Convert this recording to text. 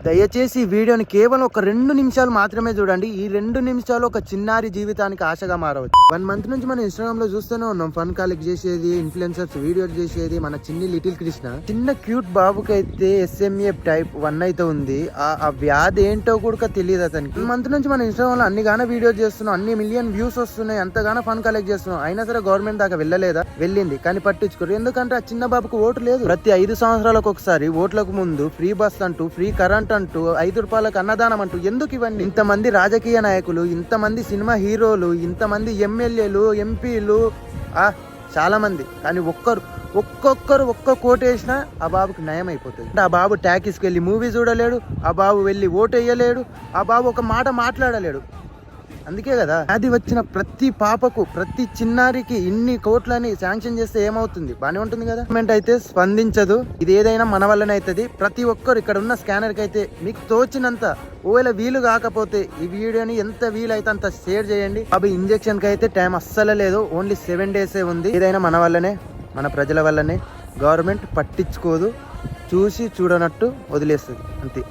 దయచేసి ఈ వీడియోని కేవలం ఒక 2 నిమిషాలు మాత్రమే చూడండి. ఈ 2 నిమిషాలు ఒక చిన్నారి జీవితానికి ఆశగా మారవచ్చు. 1 మంత్ నుంచి మనం ఇన్స్టాగ్రామ్ లో చూస్తూనే ఉన్నాం. ఫన్ కలెక్ట్ చేసేది, ఇన్ఫ్లుయెన్సర్స్ వీడియోలు చేసేది మన చిన్ని లిటిల్ కృష్ణ. చిన్న క్యూట్ బాబుకి అయితే SMA type 1 అయితే ఉంది. ఆ వ్యాధి ఏంటో కూడా తెలియదు అతనికి. 1 మంత్ నుంచి మన ఇన్స్టాగ్రామ్ లో అన్నిగానో వీడియోలు చేస్తున్నాం, అన్ని మిలియన్ వ్యూస్ వస్తున్నాయి, అంతగానో ఫన్ కలెక్ట్ చేస్తున్నాం. అయినా సరే గవర్నమెంట్ దాకా వెళ్ళలేదా? వెళ్ళింది, కానీ పట్టించుకోరు. ఎందుకంటే ఆ చిన్న బాబుకు ఓటు లేదు. ప్రతి 5 సంవత్సరాలకు ఒకసారి ఓట్లకు ముందు ఫ్రీ బస్ అంటూ, ఫ్రీ కరెంట్ అంటూ, 5 రూపాయలకు అన్నదానం అంటూ, ఎందుకు ఇవన్నీ? ఇంతమంది రాజకీయ నాయకులు, ఇంతమంది సినిమా హీరోలు, ఇంతమంది ఎమ్మెల్యేలు, ఎంపీలు, చాలా మంది, కానీ ఒక్కొక్కరు ఒక్క కోట్ వేసినా ఆ బాబుకి నయం అయిపోతుంది. ఆ బాబు టాకీస్కి వెళ్ళి మూవీ చూడలేడు, ఆ బాబు వెళ్ళి ఓటు వేయలేడు, ఆ బాబు ఒక మాట మాట్లాడలేడు. అందుకే కదా అది వచ్చిన ప్రతి పాపకు, ప్రతి చిన్నారికి ఇన్ని కోట్లని శాంక్షన్ చేస్తే ఏమవుతుంది? బానే ఉంటుంది కదా. గవర్నమెంట్ అయితే స్పందించదు. ఇది ఏదైనా మన వల్లనే అవుతుంది. ప్రతి ఒక్కరు ఇక్కడ ఉన్న స్కానర్ కి అయితే మీకు తోచినంత, ఒకవేళ వీలు కాకపోతే ఈ వీడియోని ఎంత వీలైతే అంత షేర్ చేయండి. అవి ఇంజెక్షన్ కి అయితే టైం అస్సలు లేదు, ఓన్లీ 7 days ఉంది. ఏదైనా మన వల్లనే, మన ప్రజల వల్లనే. గవర్నమెంట్ పట్టించుకోదు, చూసి చూడనట్టు వదిలేస్తుంది అంతే.